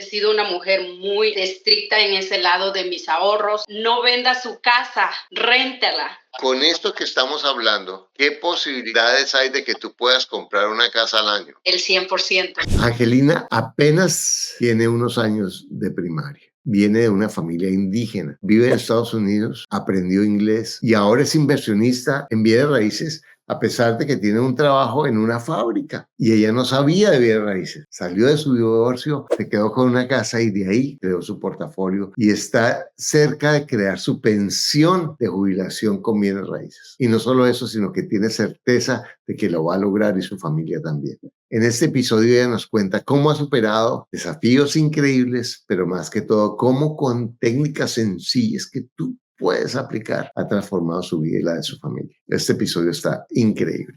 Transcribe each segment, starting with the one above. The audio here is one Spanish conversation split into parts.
sido una mujer muy estricta en ese lado de mis ahorros. No venda su casa, réntela. Con esto que estamos hablando, ¿qué posibilidades hay de que tú puedas comprar una casa al año? El 100%. Angelina apenas tiene unos años de primaria. Viene de una familia indígena, vive en Estados Unidos, aprendió inglés y ahora es inversionista en bienes raíces, a pesar de que tiene un trabajo en una fábrica. Y ella no sabía de bienes raíces. Salió de su divorcio, se quedó con una casa y de ahí creó su portafolio y está cerca de crear su pensión de jubilación con bienes raíces. Y no solo eso, sino que tiene certeza de que lo va a lograr y su familia también. En este episodio ella nos cuenta cómo ha superado desafíos increíbles, pero más que todo, cómo con técnicas sencillas que tú puedes aplicar ha transformado su vida y la de su familia. Este episodio está increíble.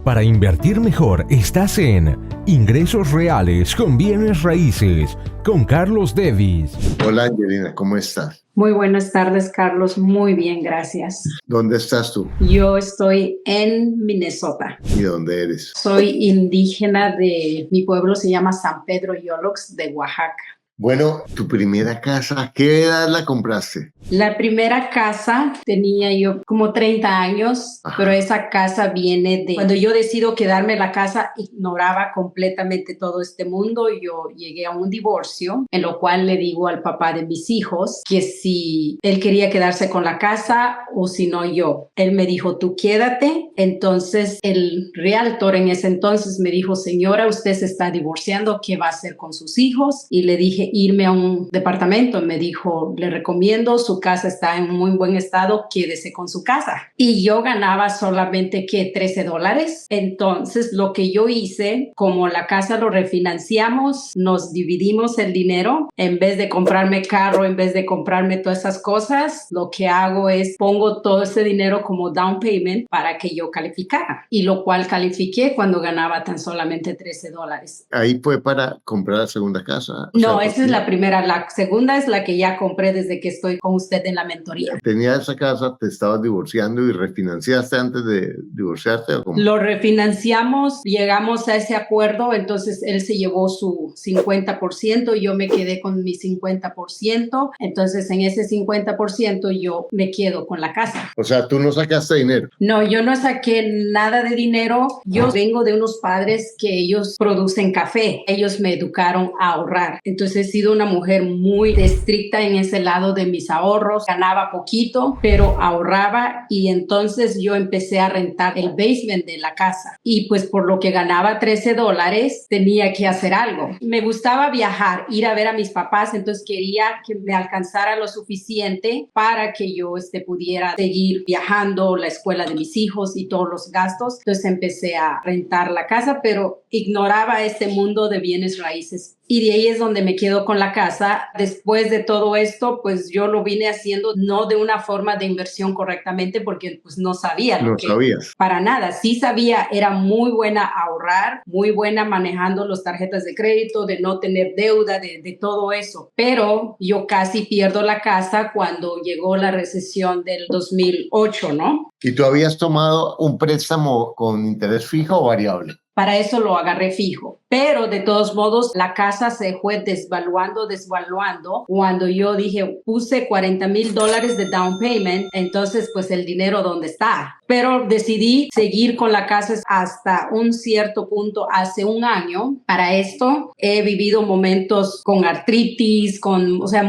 Para invertir mejor, estás en Ingresos Reales con Bienes Raíces con Carlos Davis. Hola Angelina, ¿cómo estás? Muy buenas tardes, Carlos. Muy bien, gracias. ¿Dónde estás tú? Yo estoy en Minnesota. ¿Y dónde eres? Soy indígena de mi pueblo, se llama San Pedro Yolox de Oaxaca. Bueno, tu primera casa, ¿a qué edad la compraste? La primera casa tenía yo como 30 años, Ajá. Pero esa casa viene de cuando yo decido quedarme en la casa, ignoraba completamente todo este mundo. Yo llegué a un divorcio, en lo cual le digo al papá de mis hijos que si él quería quedarse con la casa o si no yo. Él me dijo, tú quédate. Entonces el realtor en ese entonces me dijo, señora, usted se está divorciando, ¿qué va a hacer con sus hijos? Y le dije, irme a un departamento. Me dijo, le recomiendo, su casa está en muy buen estado, quédese con su casa. Y yo ganaba solamente $13. Entonces lo que yo hice, como la casa lo refinanciamos, nos dividimos el dinero. En vez de comprarme carro, en vez de comprarme todas esas cosas, lo que hago es pongo todo ese dinero como down payment para que yo calificara. Y lo cual califiqué cuando ganaba tan solamente $13. Ahí fue para comprar la segunda casa. No, esa es la primera. La segunda es la que ya compré desde que estoy con usted en la mentoría. ¿Tenía esa casa, te estabas divorciando y refinanciaste antes de divorciarte o cómo? Lo refinanciamos, llegamos a ese acuerdo, entonces él se llevó su 50% y yo me quedé con mi 50%. Entonces en ese 50% yo me quedo con la casa. O sea, tú no sacaste dinero. No, yo no saqué nada de dinero. Yo vengo de unos padres que ellos producen café. Ellos me educaron a ahorrar. Entonces he sido una mujer muy estricta en ese lado de mis ahorros. Ganaba poquito, pero ahorraba y entonces yo empecé a rentar el basement de la casa. Y pues por lo que ganaba $13, tenía que hacer algo. Me gustaba viajar, ir a ver a mis papás, entonces quería que me alcanzara lo suficiente para que yo pudiera seguir viajando, la escuela de mis hijos y todos los gastos. Entonces empecé a rentar la casa, pero ignoraba este mundo de bienes raíces. Y de ahí es donde me quedo con la casa. Después de todo esto, pues yo lo vine haciendo no de una forma de inversión correctamente porque pues no sabía. No sabías. Para nada. Sí sabía, era muy buena a ahorrar, muy buena manejando las tarjetas de crédito, de no tener deuda, de todo eso. Pero yo casi pierdo la casa cuando llegó la recesión del 2008, ¿no? ¿Y tú habías tomado un préstamo con interés fijo o variable? Para eso lo agarré fijo. Pero de todos modos, la casa se fue desvaluando. Cuando yo dije, puse $40,000 de down payment, entonces pues el dinero ¿dónde está? Pero decidí seguir con la casa hasta un cierto punto hace un año. Para esto he vivido momentos con artritis,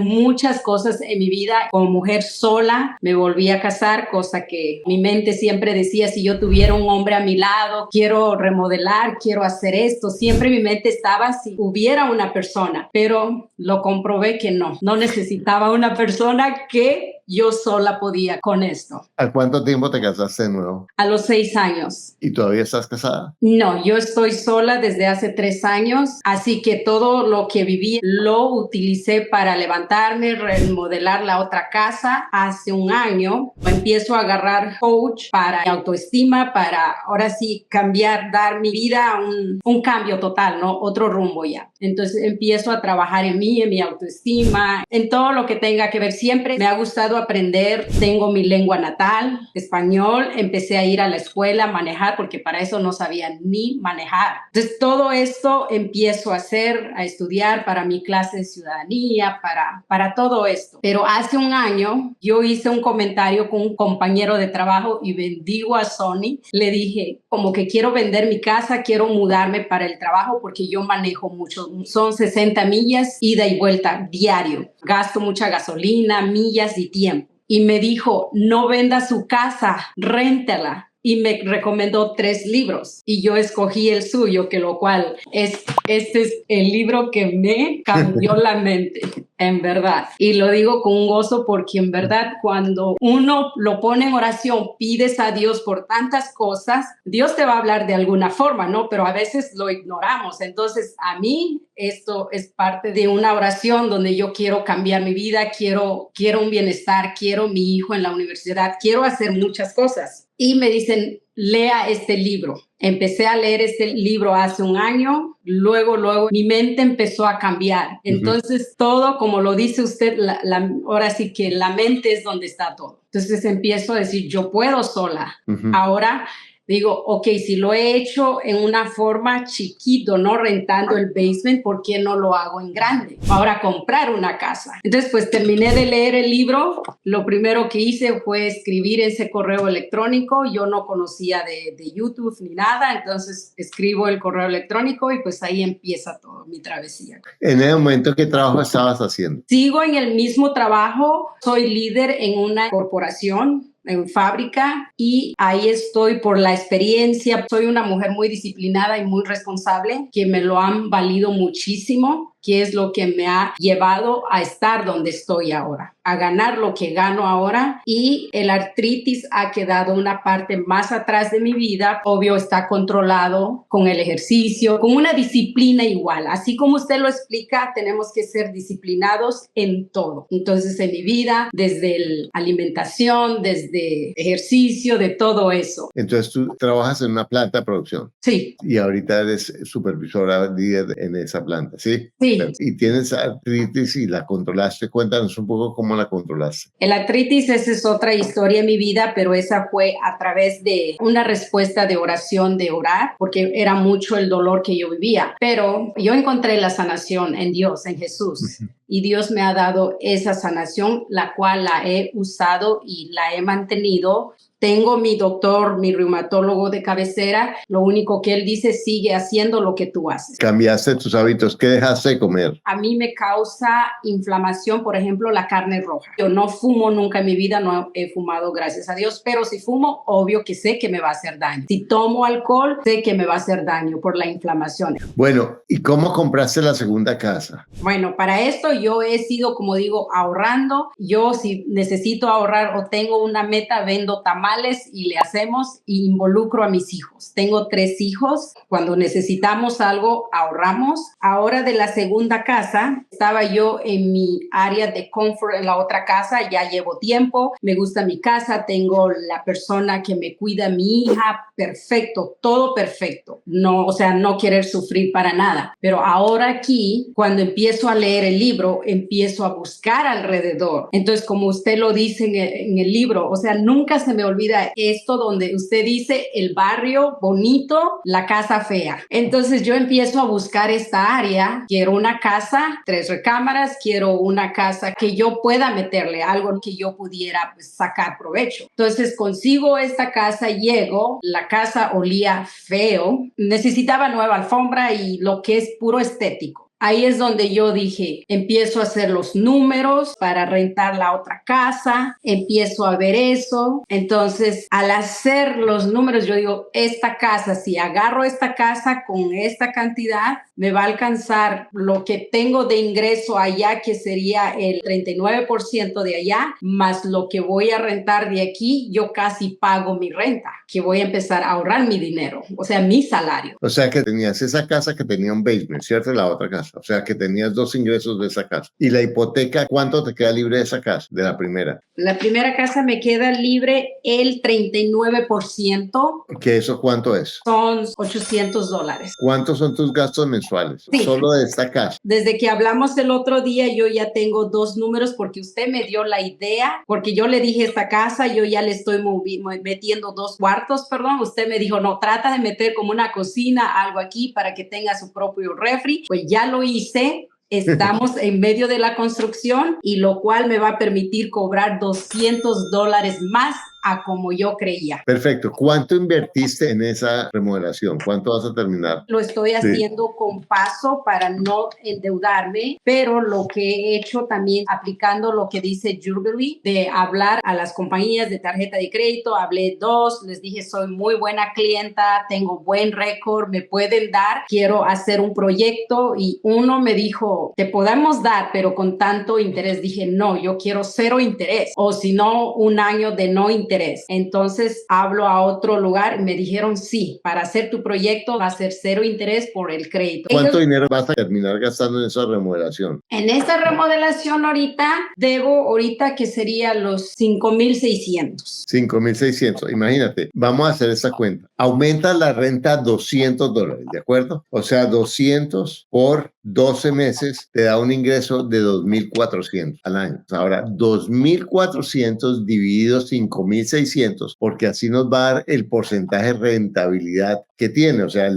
muchas cosas en mi vida. Como mujer sola me volví a casar, cosa que mi mente siempre decía, si yo tuviera un hombre a mi lado, quiero remodelar, quiero hacer esto. Siempre mi mente estaba si hubiera una persona, pero lo comprobé que no necesitaba una persona, que yo sola podía con esto. ¿A cuánto tiempo te casaste de nuevo? A los 6 años. ¿Y todavía estás casada? No, yo estoy sola desde hace 3 años, así que todo lo que viví lo utilicé para levantarme, remodelar la otra casa. Hace un año empiezo a agarrar coach para autoestima, para ahora sí cambiar, dar mi vida un cambio total, ¿no? Otro rumbo ya. Entonces empiezo a trabajar en mí, en mi autoestima, en todo lo que tenga que ver. Siempre me ha gustado aprender. Tengo mi lengua natal, español. Empecé a ir a la escuela a manejar porque para eso no sabía ni manejar. Entonces todo esto empiezo a hacer, a estudiar para mi clase de ciudadanía, para todo esto. Pero hace un año yo hice un comentario con un compañero de trabajo y bendigo a Sony. Le dije como que quiero vender mi casa, quiero mudarme para el trabajo porque yo manejo mucho. Son 60 millas ida y vuelta diario. Gasto mucha gasolina, millas y tiempo. Y me dijo, no venda su casa, réntela. Y me recomendó 3 libros y yo escogí el suyo, que lo cual este es el libro que me cambió la mente, en verdad. Y lo digo con un gozo porque en verdad cuando uno lo pone en oración, pides a Dios por tantas cosas, Dios te va a hablar de alguna forma, ¿no? Pero a veces lo ignoramos. Entonces a mí esto es parte de una oración donde yo quiero cambiar mi vida, quiero un bienestar, quiero mi hijo en la universidad, quiero hacer muchas cosas. Y me dicen, lea este libro. Empecé a leer este libro hace un año, luego mi mente empezó a cambiar. Entonces todo, como lo dice usted, ahora sí que la mente es donde está todo. Entonces empiezo a decir, yo puedo sola. Ahora digo, ok, si lo he hecho en una forma chiquito, no rentando el basement, ¿por qué no lo hago en grande? Ahora comprar una casa. Entonces, pues terminé de leer el libro. Lo primero que hice fue escribir ese correo electrónico. Yo no conocía de YouTube ni nada, entonces escribo el correo electrónico y pues ahí empieza todo mi travesía. En el momento, ¿qué trabajo estabas haciendo? Sigo en el mismo trabajo. Soy líder en una corporación, en fábrica, y ahí estoy por la experiencia. Soy una mujer muy disciplinada y muy responsable, que me lo han valido muchísimo, que es lo que me ha llevado a estar donde estoy ahora, a ganar lo que gano ahora. Y el artritis ha quedado una parte más atrás de mi vida. Obvio, está controlado con el ejercicio, con una disciplina igual. Así como usted lo explica, tenemos que ser disciplinados en todo. Entonces, en mi vida, desde la alimentación, desde ejercicio, de todo eso. Entonces, tú trabajas en una planta de producción. Sí. Y ahorita eres supervisora líder en esa planta, ¿sí? Sí. Y tienes artritis y la controlaste. Cuéntanos un poco cómo la controlaste. El artritis, esa es otra historia en mi vida, pero esa fue a través de una respuesta de oración, de orar, porque era mucho el dolor que yo vivía. Pero yo encontré la sanación en Dios, en Jesús. Y Dios me ha dado esa sanación, la cual la he usado y la he mantenido. Tengo mi doctor, mi reumatólogo de cabecera. Lo único que él dice, sigue haciendo lo que tú haces. Cambiaste tus hábitos. ¿Qué dejaste de comer? A mí me causa inflamación, por ejemplo, la carne roja. Yo no fumo nunca en mi vida, no he fumado, gracias a Dios, pero si fumo, obvio que sé que me va a hacer daño. Si tomo alcohol, sé que me va a hacer daño por la inflamación. Bueno, ¿y cómo compraste la segunda casa? Bueno, para esto yo he sido, como digo, ahorrando. Yo si necesito ahorrar o tengo una meta, vendo tamales y le hacemos y involucro a mis hijos. Tengo 3 hijos. Cuando necesitamos algo, ahorramos. Ahora de la segunda casa, estaba yo en mi área de confort en la otra casa. Ya llevo tiempo. Me gusta mi casa. Tengo la persona que me cuida, mi hija. Perfecto. Todo perfecto. No, o sea, no querer sufrir para nada. Pero ahora aquí, cuando empiezo a leer el libro, empiezo a buscar alrededor. Entonces, como usted lo dice en el libro, o sea, nunca se me olvida esto donde usted dice el barrio bonito, la casa fea. Entonces yo empiezo a buscar esta área. Quiero una casa, 3 recámaras, quiero una casa que yo pueda meterle algo que yo pudiera pues, sacar provecho. Entonces consigo esta casa, llego, la casa olía feo, necesitaba nueva alfombra y lo que es puro estético. Ahí es donde yo dije, empiezo a hacer los números para rentar la otra casa, empiezo a ver eso. Entonces, al hacer los números, yo digo, esta casa, si agarro esta casa con esta cantidad, me va a alcanzar lo que tengo de ingreso allá, que sería el 39% de allá, más lo que voy a rentar de aquí, yo casi pago mi renta, que voy a empezar a ahorrar mi dinero, o sea, mi salario. O sea, que tenías esa casa que tenía un basement, ¿cierto? La otra casa. O sea, que tenías 2 ingresos de esa casa. ¿Y la hipoteca, cuánto te queda libre de esa casa, de la primera? La primera casa me queda libre el 39%. ¿Qué eso cuánto es? Son $800. ¿Cuántos son tus gastos mensuales? mensuales, Sí. solo de esta casa. Desde que hablamos el otro día, yo ya tengo 2 números porque usted me dio la idea, porque yo le dije esta casa, yo ya le estoy metiendo 2 cuartos, perdón. Usted me dijo, no, trata de meter como una cocina, algo aquí para que tenga su propio refri. Pues ya lo hice. Estamos en medio de la construcción y lo cual me va a permitir cobrar $200 más a como yo creía. Perfecto. ¿Cuánto invertiste en esa remodelación? ¿Cuánto vas a terminar? Lo estoy haciendo con paso para no endeudarme, pero lo que he hecho también aplicando lo que dice Jubilee, de hablar a las compañías de tarjeta de crédito. Hablé 2, les dije, soy muy buena clienta, tengo buen récord, me pueden dar, quiero hacer un proyecto, y uno me dijo, te podemos dar, pero con tanto interés. Dije, no, yo quiero 0 interés, o si no, 1 año de no interés. Entonces hablo a otro lugar, me dijeron, sí, para hacer tu proyecto va a ser 0 interés por el crédito. ¿Cuánto dinero vas a terminar gastando en esa remodelación? En esta remodelación ahorita que sería los 5,600. 5,600. Imagínate, vamos a hacer esta cuenta. Aumenta la renta $200, ¿de acuerdo? O sea, 200 por 12 meses te da un ingreso de 2,400 al año. Ahora, 2,400 dividido 5,600, porque así nos va a dar el porcentaje de rentabilidad que tiene. O sea,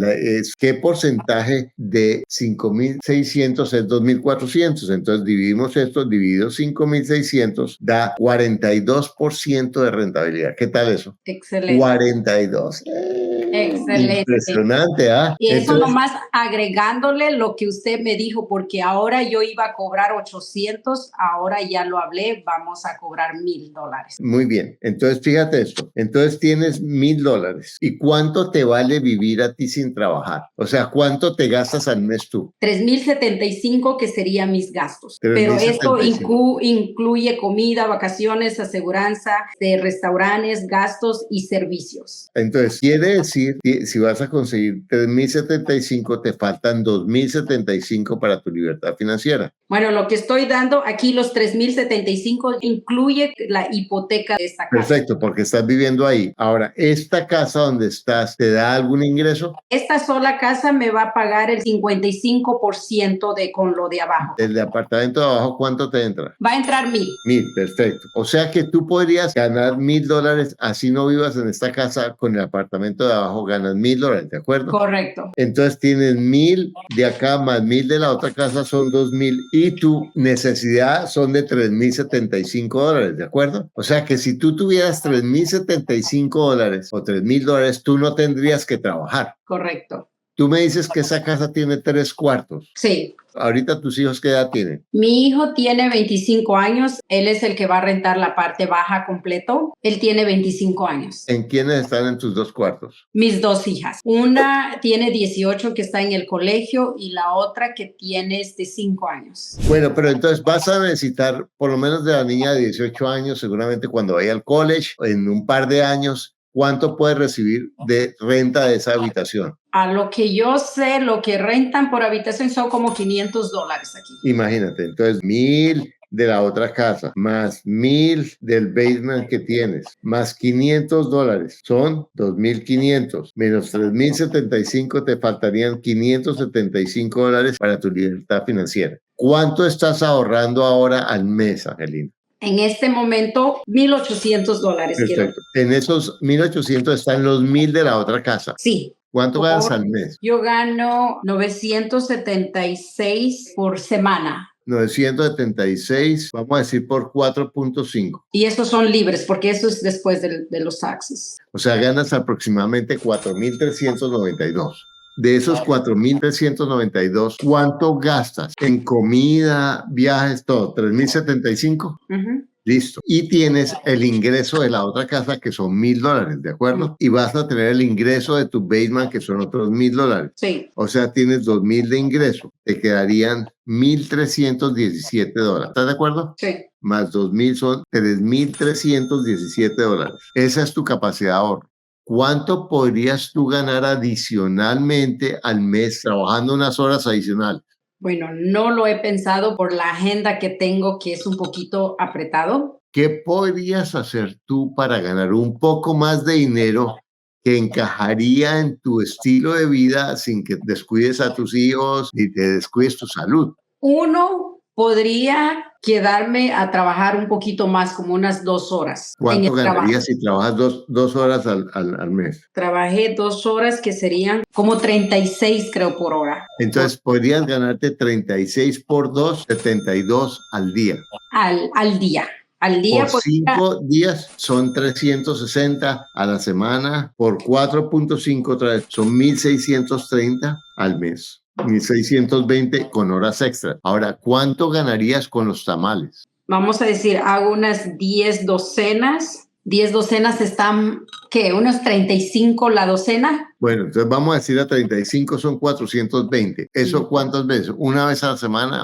¿qué porcentaje de 5,600 es 2,400? Entonces, dividimos esto, dividido 5,600, da 42% de rentabilidad. ¿Qué tal eso? Excelente. 42. Excelente. Impresionante, ¿ah? Y eso Entonces, nomás agregándole lo que usted me dijo, porque ahora yo iba a cobrar 800, ahora ya lo hablé, vamos a cobrar $1,000. muy bien. Entonces, fíjate esto. Entonces, tienes $1,000. ¿Y cuánto te vale vivir a ti sin trabajar? O sea, ¿cuánto te gastas al mes tú? 3,075, que serían mis gastos. Pero esto 3,075. incluye comida, vacaciones, aseguranza de restaurantes, gastos y servicios. Entonces, quiere decir que si vas a conseguir 3,075, te faltan 2,075 para tu libertad financiera. Bueno, lo que estoy dando aquí, los 3,075, incluye la hipoteca de esta casa. Perfecto, porque estás viviendo ahí. Ahora, ¿esta casa donde estás te da algún ingreso? Esta sola casa me va a pagar el 55% con lo de abajo. ¿El apartamento de abajo cuánto te entra? Va a entrar 1,000. 1,000, perfecto. O sea que tú podrías ganar $1,000, así no vivas en esta casa, con el apartamento de abajo ganas $1,000, ¿de acuerdo? Correcto. Entonces tienes 1,000 de acá más 1,000 de la otra casa, son 2,000, y tu necesidad son de $3,075, ¿de acuerdo? O sea que si tú tuvieras $3,075 o $3,000, tú no tendrías que trabajar. Correcto. Tú me dices que esa casa tiene 3 cuartos. Sí. Ahorita, ¿tus hijos qué edad tienen? Mi hijo tiene 25 años. Él es el que va a rentar la parte baja completo. Él tiene 25 años. ¿En quiénes están en tus 2 cuartos? Mis 2 hijas. Una tiene 18, que está en el colegio, y la otra que tiene 5 años. Bueno, pero entonces vas a necesitar, por lo menos de la niña de 18 años, seguramente cuando vaya al college, en un par de años, ¿cuánto puedes recibir de renta de esa habitación? A lo que yo sé, lo que rentan por habitación son como $500 aquí. Imagínate, entonces 1,000 de la otra casa, más 1,000 del basement que tienes, más $500, son 2,500, menos 3,075, te faltarían $575 para tu libertad financiera. ¿Cuánto estás ahorrando ahora al mes, Angelina? En este momento, $1,800. Perfecto. En esos 1,800 están los 1,000 de la otra casa. Sí. ¿Cuánto ganas al mes? Yo gano 976 por semana. 976, vamos a decir por 4,5. Y esos son libres, porque eso es después de los taxes. O sea, ganas aproximadamente 4,392. De esos 4,392, ¿cuánto gastas en comida, viajes, todo? ¿3,075? Listo. Y tienes el ingreso de la otra casa, que son $1,000, ¿de acuerdo? Y vas a tener el ingreso de tu basement, que son otros $1,000. Sí. O sea, tienes 2,000 de ingreso. Te quedarían $1,317. ¿Estás de acuerdo? Sí. Más 2,000 son $3,317. Esa es tu capacidad de ahorro. ¿Cuánto podrías tú ganar adicionalmente al mes trabajando unas horas adicionales? Bueno, no lo he pensado por la agenda que tengo, que es un poquito apretado. ¿Qué podrías hacer tú para ganar un poco más de dinero que encajaría en tu estilo de vida sin que descuides a tus hijos ni te descuides tu salud? Uno, podría quedarme a trabajar un poquito más, como unas 2 horas en ¿Cuánto el trabajo. ganarías si trabajas dos horas al mes? Trabajé 2 horas, que serían como 36, creo, por hora. Entonces podrías ganarte 36 por 2, 72 al día. Al día. Al día Por 5 días son 360 a la semana, por 4.5 otra vez son 1.630 al mes. 1.620 con horas extras. Ahora, ¿cuánto ganarías con los tamales? Vamos a decir, hago unas 10 docenas. 10 docenas están, ¿qué? Unos 35 la docena. Bueno, entonces vamos a decir a 35 son 420. ¿Eso cuántas veces? ¿Una vez a la semana?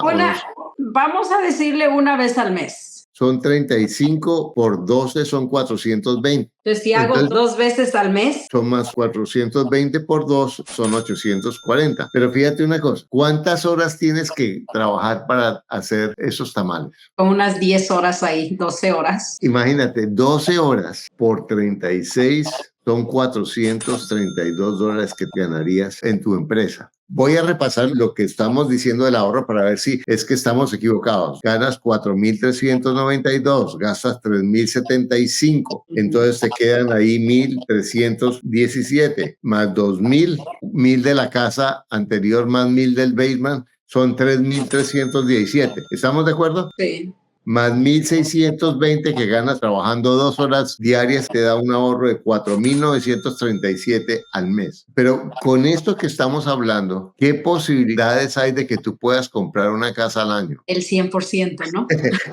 Vamos a decirle una vez al mes. Son 35 por 12 son 420. Entonces, si hago 2 veces al mes. Son más 420 por 2 son 840. Pero fíjate una cosa, ¿cuántas horas tienes que trabajar para hacer esos tamales? Con unas 10 horas ahí, 12 horas. Imagínate, 12 horas por 36 son $432 que te ganarías en tu empresa. Voy a repasar lo que estamos diciendo del ahorro para ver si es que estamos equivocados. Ganas 4.392, gastas 3.075, entonces te quedan ahí 1.317, más 2.000, 1.000 de la casa anterior, más 1.000 del basement, son 3.317. ¿Estamos de acuerdo? Sí. Más 1.620 que ganas trabajando 2 horas diarias te da un ahorro de 4.937 al mes. Pero con esto que estamos hablando, ¿qué posibilidades hay de que tú puedas comprar una casa al año? El 100%, ¿no?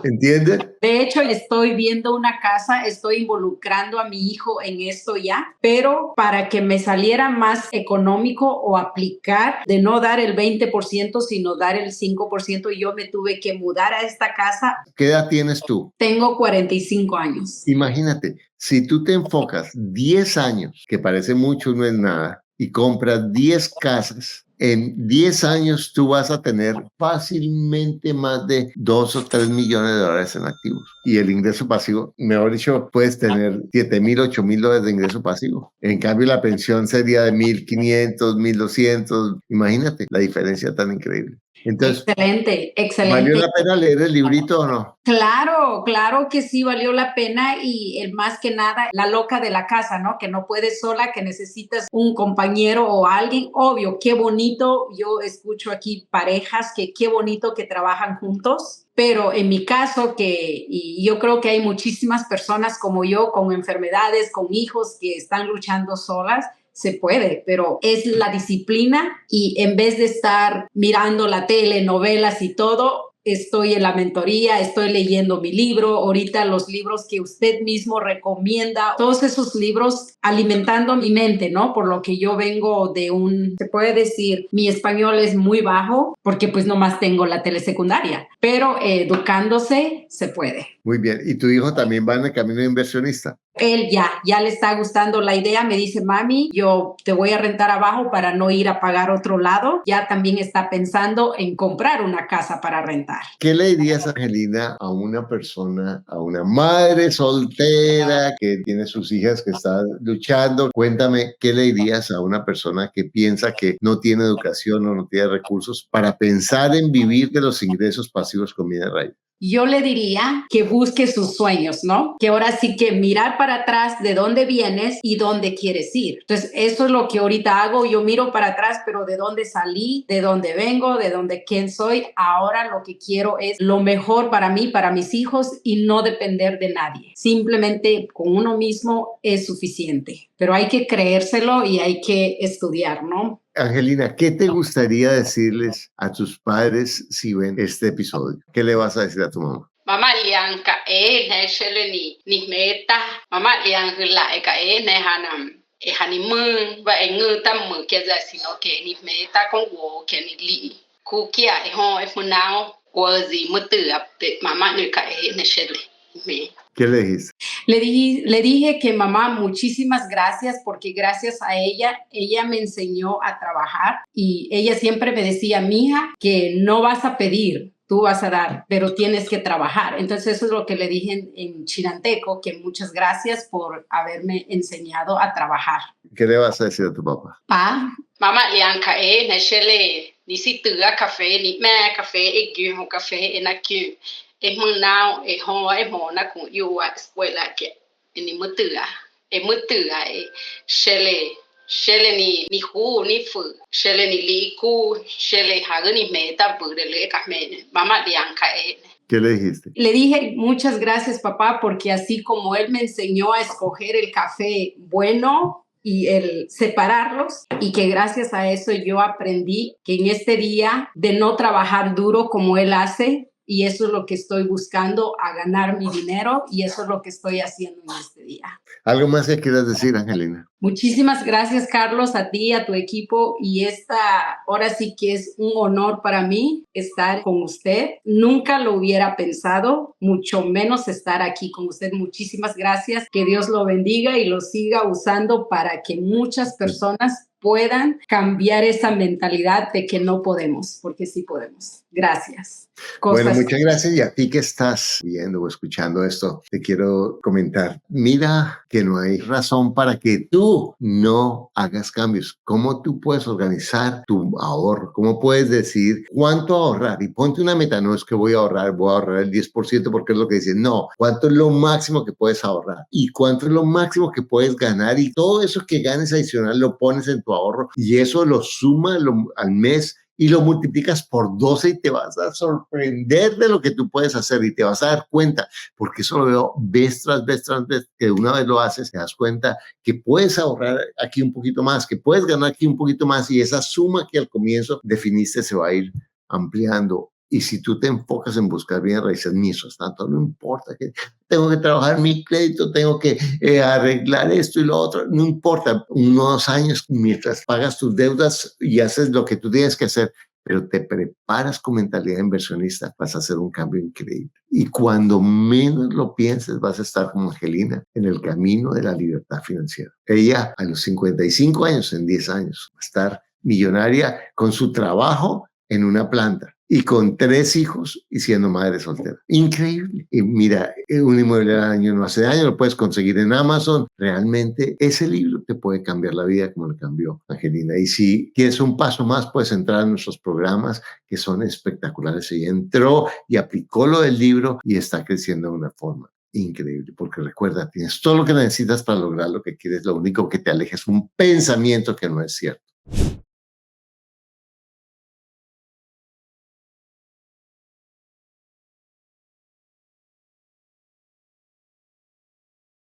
¿Entiendes? De hecho, estoy viendo una casa, estoy involucrando a mi hijo en esto ya, pero para que me saliera más económico o aplicar de no dar el 20%, sino dar el 5%, yo me tuve que mudar a esta casa. ¿Qué edad tienes tú? Tengo 45 años. Imagínate, si tú te enfocas 10 años, que parece mucho, no es nada, y compras 10 casas, en 10 años tú vas a tener fácilmente más de 2 o 3 millones de dólares en activos. Y el ingreso pasivo, mejor dicho, puedes tener 7.000, 8.000 dólares de ingreso pasivo. En cambio, la pensión sería de 1.500, 1.200. Imagínate la diferencia tan increíble. Entonces, excelente. ¿valió la pena leer el librito o no? Claro que sí valió la pena, y el más que nada, la loca de la casa, ¿no? Que no puedes sola, que necesitas un compañero o alguien. Obvio, qué bonito, yo escucho aquí parejas que qué bonito que trabajan juntos, pero en mi caso, y yo creo que hay muchísimas personas como yo con enfermedades, con hijos que están luchando solas. Se puede, pero es la disciplina, y en vez de estar mirando la tele, novelas y todo, estoy en la mentoría, estoy leyendo mi libro, ahorita los libros que usted mismo recomienda, todos esos libros alimentando mi mente, ¿no? Por lo que yo vengo de se puede decir, mi español es muy bajo, porque pues nomás tengo la telesecundaria, pero educándose se puede. Muy bien. ¿Y tu hijo también va en el camino de inversionista? Él ya le está gustando la idea, me dice, mami, yo te voy a rentar abajo para no ir a pagar otro lado. Ya también está pensando en comprar una casa para rentar. ¿Qué le dirías, Angelina, a una persona, a una madre soltera que tiene sus hijas que está luchando? Cuéntame, ¿qué le dirías a una persona que piensa que no tiene educación o no tiene recursos para pensar en vivir de los ingresos pasivos con Vida Raíz? Yo le diría que busque sus sueños, ¿no? Que ahora sí que mirar para atrás de dónde vienes y dónde quieres ir. Entonces, eso es lo que ahorita hago. Yo miro para atrás, pero de dónde salí, de dónde vengo, de dónde quién soy. Ahora lo que quiero es lo mejor para mí, para mis hijos, y no depender de nadie. Simplemente con uno mismo es suficiente. Pero hay que creérselo y hay que estudiar, ¿no? Angelina, ¿qué te gustaría decirles a tus padres si ven este episodio? ¿Qué le vas a decir a tu mamá? Mamá lianka ni meta. Mamá lianka ne hanam. Honeymoon va tam que sino que ni meta con wo que ni li. Kukia funao wazi mutua mamá ne me. ¿Qué le dijiste? Le dije que mamá, muchísimas gracias, porque gracias a ella me enseñó a trabajar, y ella siempre me decía, mija, que no vas a pedir, tú vas a dar, pero tienes que trabajar. Entonces eso es lo que le dije en chinanteco, que muchas gracias por haberme enseñado a trabajar. ¿Qué le vas a decir a tu papá? Pa, mama lianka nashele nisi tuga café ni me café gyu café naku munao ho mona ku yuwa escuela que ni mutuga mutuga shele ni hu ni fu shele ni liku shele hago ni meta budele café mama lianka ¿Qué le dijiste? Le dije muchas gracias, papá, porque así como él me enseñó a escoger el café bueno y el separarlos, y que gracias a eso yo aprendí que en este día de no trabajar duro como él hace, y eso es lo que estoy buscando, a ganar mi dinero, y eso es lo que estoy haciendo en este día. ¿Algo más que quieras decir, Angelina? Muchísimas gracias, Carlos, a ti, a tu equipo, y ahora sí que es un honor para mí estar con usted. Nunca lo hubiera pensado, mucho menos estar aquí con usted. Muchísimas gracias, que Dios lo bendiga y lo siga usando para que muchas personas puedan cambiar esa mentalidad de que no podemos, porque sí podemos. Gracias. Bueno, muchas gracias. Y a ti que estás viendo o escuchando esto, te quiero comentar, mira que no hay razón para que tú no hagas cambios. ¿Cómo tú puedes organizar tu ahorro? ¿Cómo puedes decidir cuánto ahorrar? Y ponte una meta, no es que voy a ahorrar el 10% porque es lo que dicen. No, ¿cuánto es lo máximo que puedes ahorrar? ¿Y cuánto es lo máximo que puedes ganar? Y todo eso que ganes adicional lo pones en tu ahorro y eso lo sumas al mes y lo multiplicas por 12 y te vas a sorprender de lo que tú puedes hacer y te vas a dar cuenta, porque eso lo veo vez tras vez, que una vez lo haces, te das cuenta que puedes ahorrar aquí un poquito más, que puedes ganar aquí un poquito más y esa suma que al comienzo definiste se va a ir ampliando. Y si tú te enfocas en buscar bienes raíces, ni eso tanto, no importa que tengo que trabajar mi crédito, tengo que arreglar esto y lo otro, no importa, unos años mientras pagas tus deudas y haces lo que tú tienes que hacer, pero te preparas con mentalidad inversionista, vas a hacer un cambio increíble. Y cuando menos lo pienses, vas a estar como Angelina en el camino de la libertad financiera. Ella a los 55 años, en 10 años, va a estar millonaria con su trabajo en una planta y con 3 hijos y siendo madre soltera. Increíble. Y mira, un inmueble al año no hace daño, lo puedes conseguir en Amazon. Realmente ese libro te puede cambiar la vida como le cambió a Angelina. Y si quieres un paso más, puedes entrar en nuestros programas que son espectaculares. Ella entró y aplicó lo del libro y está creciendo de una forma increíble, porque recuerda, tienes todo lo que necesitas para lograr lo que quieres. Lo único que te aleja es un pensamiento que no es cierto.